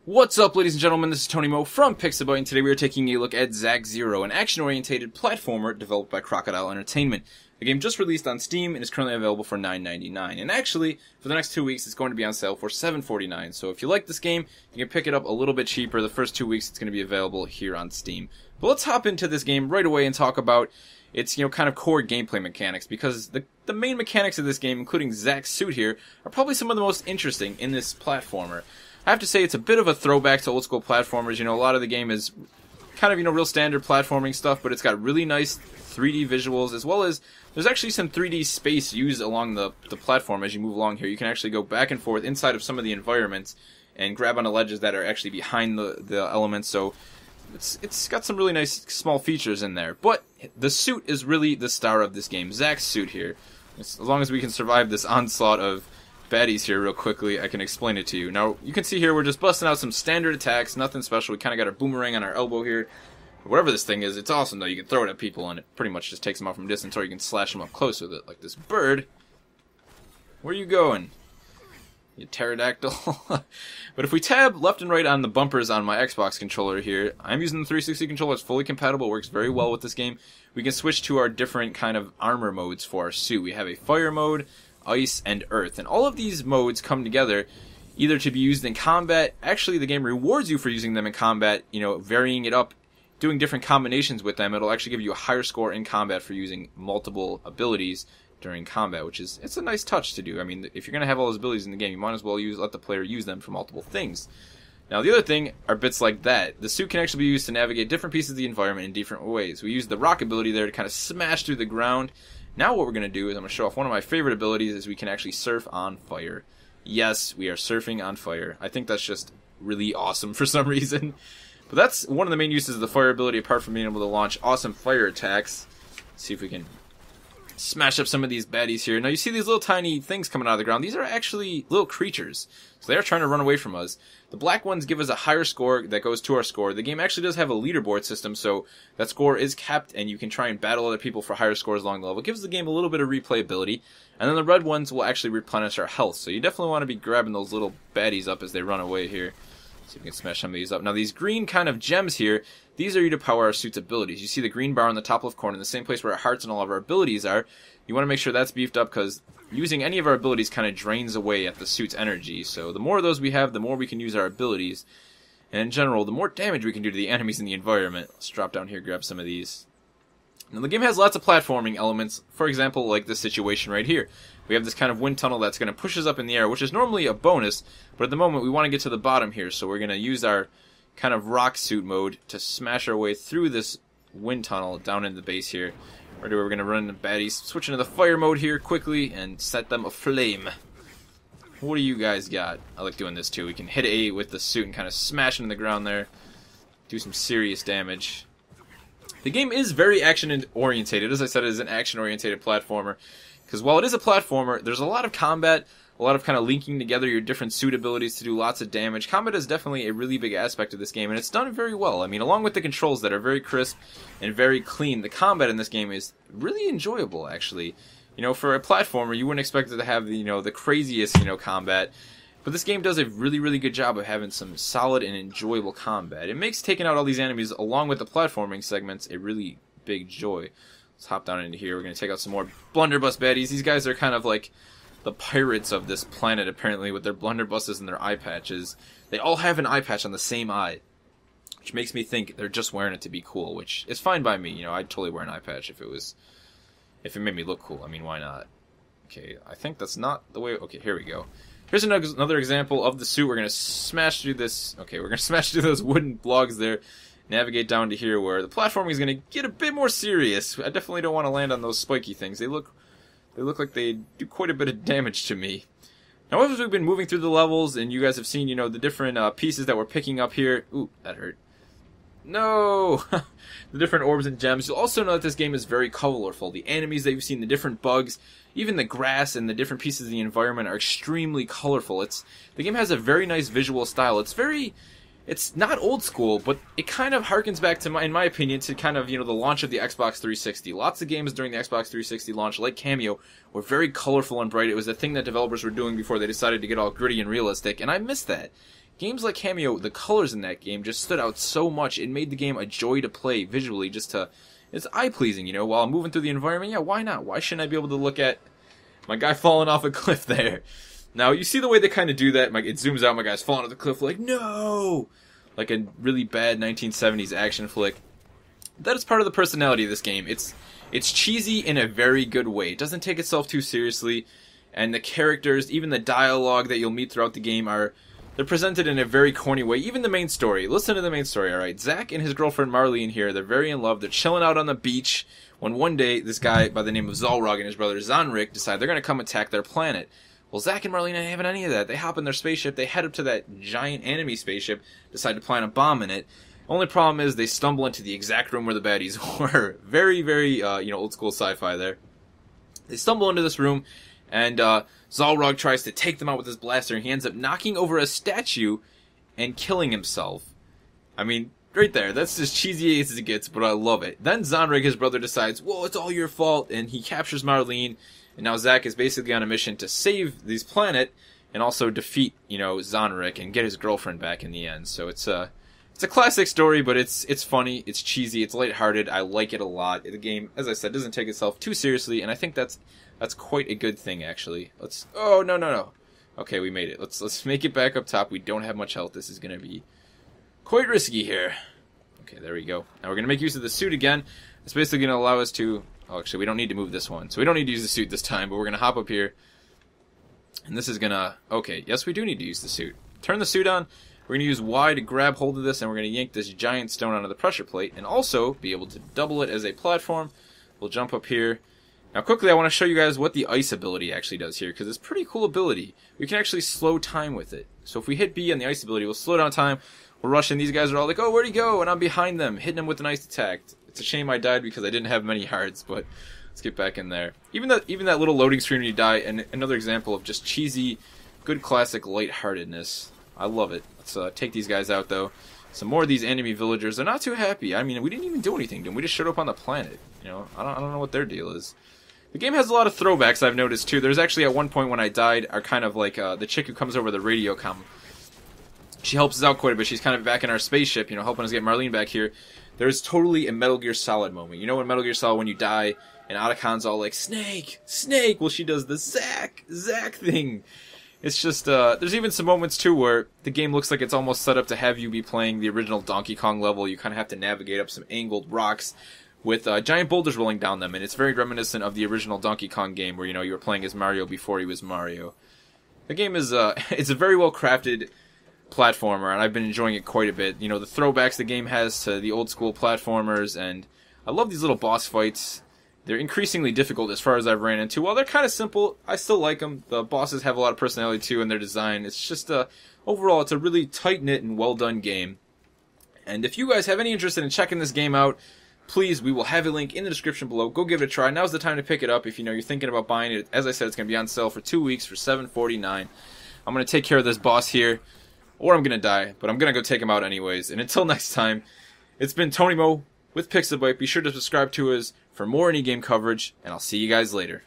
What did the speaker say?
What's up, ladies and gentlemen, this is Tony Mo from Pixabay, and today we are taking a look at Zack Zero, an action-oriented platformer developed by Crocodile Entertainment. The game just released on Steam and is currently available for $9.99, and actually, for the next 2 weeks, it's going to be on sale for $7.49, so if you like this game, you can pick it up a little bit cheaper. The first 2 weeks, it's going to be available here on Steam. But let's hop into this game right away and talk about its, kind of core gameplay mechanics, because the main mechanics of this game, including Zack's suit here, are probably some of the most interesting in this platformer. I have to say it's a bit of a throwback to old school platformers. A lot of the game is kind of, real standard platforming stuff, but it's got really nice 3D visuals, as well as there's actually some 3D space used along the platform as you move along here. You can actually go back and forth inside of some of the environments and grab onto ledges that are actually behind the elements, so it's got some really nice small features in there. But the suit is really the star of this game, Zack's suit here. As long as we can survive this onslaught of baddies here real quickly, I can explain it to you. Now, you can see here we're just busting out some standard attacks, nothing special. We kind of got our boomerang on our elbow here. Whatever this thing is, it's awesome though. You can throw it at people and it pretty much just takes them out from a distance, or you can slash them up close with it, like this bird. Where are you going, you pterodactyl? But if we tab left and right on the bumpers on my Xbox controller here, I'm using the 360 controller. It's fully compatible, works very well with this game. We can switch to our different kind of armor modes for our suit. We have a fire mode, ice, and earth, and all of these modes come together either to be used in combat. Actually, the game rewards you for using them in combat, varying it up, doing different combinations with them. It'll actually give you a higher score in combat for using multiple abilities during combat, which is, it's a nice touch to do. I mean, if you're going to have all those abilities in the game, you might as well let the player use them for multiple things. Now, the other thing are bits like that. The suit can actually be used to navigate different pieces of the environment in different ways. We use the rock ability there to kind of smash through the ground. Now what we're going to do is I'm going to show off one of my favorite abilities, is we can actually surf on fire. Yes, we are surfing on fire. I think that's just really awesome for some reason. But that's one of the main uses of the fire ability, apart from being able to launch awesome fire attacks. Let's see if we can smash up some of these baddies here. Now you see these little tiny things coming out of the ground. These are actually little creatures, so they are trying to run away from us. The black ones give us a higher score that goes to our score. The game actually does have a leaderboard system, so that score is capped, and you can try and battle other people for higher scores along the level. It gives the game a little bit of replayability, and then the red ones will actually replenish our health, so you definitely want to be grabbing those little baddies up as they run away here. See if we can smash some of these up. Now these green kind of gems here, these are you to power our suit's abilities. You see the green bar on the top left corner, in the same place where our hearts and all of our abilities are. You want to make sure that's beefed up, because using any of our abilities kind of drains away at the suit's energy. So the more of those we have, the more we can use our abilities. And in general, the more damage we can do to the enemies in the environment. Let's drop down here, grab some of these. Now the game has lots of platforming elements. For example, like this situation right here. We have this kind of wind tunnel that's going to push us up in the air, which is normally a bonus, but at the moment we want to get to the bottom here, so we're going to use our kind of rock suit mode to smash our way through this wind tunnel down in the base here. Right away, we're going to run into baddies, switch into the fire mode here quickly, and set them aflame. What do you guys got? I like doing this too. We can hit A with the suit and kind of smash into the ground there, do some serious damage. The game is very action-orientated. As I said, it is an action-orientated platformer. Because while it is a platformer, there's a lot of combat, a lot of kind of linking together your different suit abilities to do lots of damage. Combat is definitely a really big aspect of this game, and it's done very well. I mean, along with the controls that are very crisp and very clean, the combat in this game is really enjoyable, actually. For a platformer, you wouldn't expect it to have the craziest, combat. But this game does a really, really good job of having some solid and enjoyable combat. It makes taking out all these enemies, along with the platforming segments, a really big joy. Let's hop down into here. We're going to take out some more blunderbuss baddies. These guys are kind of like the pirates of this planet, apparently, with their blunderbusses and their eye patches. They all have an eye patch on the same eye, which makes me think they're just wearing it to be cool, which is fine by me. I'd totally wear an eye patch if it made me look cool. I mean, why not? Okay, I think that's not the way. Okay, here we go. Here's another example of the suit. We're going to smash through this. Okay, we're going to smash through those wooden logs there. Navigate down to here where the platforming is going to get a bit more serious. I definitely don't want to land on those spiky things. They look like they do quite a bit of damage to me. Now, as we've been moving through the levels, and you guys have seen, the different pieces that we're picking up here. Ooh, that hurt. No! The different orbs and gems. You'll also know that this game is very colorful. The enemies that you've seen, the different bugs, even the grass and the different pieces of the environment are extremely colorful. The game has a very nice visual style. It's not old school, but it kind of harkens back to, in my opinion, to kind of, the launch of the Xbox 360. Lots of games during the Xbox 360 launch, like Cameo, were very colorful and bright. It was a thing that developers were doing before they decided to get all gritty and realistic, and I miss that. games like Cameo, the colors in that game just stood out so much. It made the game a joy to play visually. It's eye-pleasing, you know, while I'm moving through the environment. Yeah, why not? Why shouldn't I be able to look at my guy falling off a cliff there? Now, you see the way they kind of do that? It zooms out, my guy's falling off the cliff like, no! Like a really bad 1970s action flick. That is part of the personality of this game. It's cheesy in a very good way. It doesn't take itself too seriously, and the characters, even the dialogue that you'll meet throughout the game they're presented in a very corny way. Even the main story. Listen to the main story, alright? Zack and his girlfriend Marlene here, they're very in love. They're chilling out on the beach when one day this guy by the name of Zalrog and his brother Zanrik decide they're going to come attack their planet. Well, Zack and Marlene ain't having any of that. They hop in their spaceship, they head up to that giant enemy spaceship, decide to plant a bomb in it. Only problem is they stumble into the exact room where the baddies were. Very, very, old school sci-fi there. They stumble into this room, and Zalrog tries to take them out with his blaster, and he ends up knocking over a statue and killing himself. I mean, right there, that's as cheesy as it gets, but I love it. Then Zanrik, his brother, decides, whoa, it's all your fault, and he captures Marlene, and now Zack is basically on a mission to save this planet, and also defeat, Zanrik, and get his girlfriend back in the end. So it's a classic story, but it's funny, it's cheesy, it's lighthearted. I like it a lot. The game, as I said, doesn't take itself too seriously, and I think that's quite a good thing, actually. Oh, no. Okay, we made it. Let's make it back up top. We don't have much health. This is going to be quite risky here. Okay, there we go. Now we're going to make use of the suit again. It's basically going to allow us to... Oh, actually, we don't need to move this one. So we don't need to use the suit this time, but we're going to hop up here. And this is going to... Okay, yes, we do need to use the suit. Turn the suit on. We're going to use Y to grab hold of this, and we're going to yank this giant stone onto the pressure plate, and also be able to double it as a platform. We'll jump up here. Now quickly, I want to show you guys what the ice ability actually does here, because it's a pretty cool ability. We can actually slow time with it. So if we hit B on the ice ability, we'll slow down time. We'll rush in. These guys are all like, oh, where'd he go? And I'm behind them, hitting them with an ice attack. It's a shame I died because I didn't have many hearts, but let's get back in there. Even that little loading screen when you die, and another example of just cheesy, good classic lightheartedness. I love it. Let's take these guys out, though. Some more of these enemy villagers. They're not too happy. I mean, we didn't even do anything to them. We just showed up on the planet. I don't know what their deal is. The game has a lot of throwbacks, I've noticed, too. There's actually, at one point when I died, are kind of like the chick who comes over the radio comm. She helps us out quite a bit. She's kind of back in our spaceship, helping us get Marlene back here. There's totally a Metal Gear Solid moment. You know in Metal Gear Solid when you die, and Otacon's all like, Snake! Snake! Well, she does the Zack thing. It's just, there's even some moments, too, where the game looks like it's almost set up to have you be playing the original Donkey Kong level. You kind of have to navigate up some angled rocks with giant boulders rolling down them, and it's very reminiscent of the original Donkey Kong game where, you were playing as Mario before he was Mario. The game is, it's a very well-crafted platformer, and I've been enjoying it quite a bit. The throwbacks the game has to the old-school platformers, and I love these little boss fights. They're increasingly difficult as far as I've ran into. While they're kind of simple, I still like them. The bosses have a lot of personality, too, in their design. It's just, overall, it's a really tight-knit and well-done game. And if you guys have any interest in checking this game out, please, we will have a link in the description below. Go give it a try. Now's the time to pick it up if you're thinking about buying it. As I said, it's going to be on sale for 2 weeks for $7.49. I'm going to take care of this boss here, or I'm going to die, but I'm going to go take him out anyways. And until next time, it's been Tony Mo with Pixabyte. Be sure to subscribe to us for more any game coverage, and I'll see you guys later.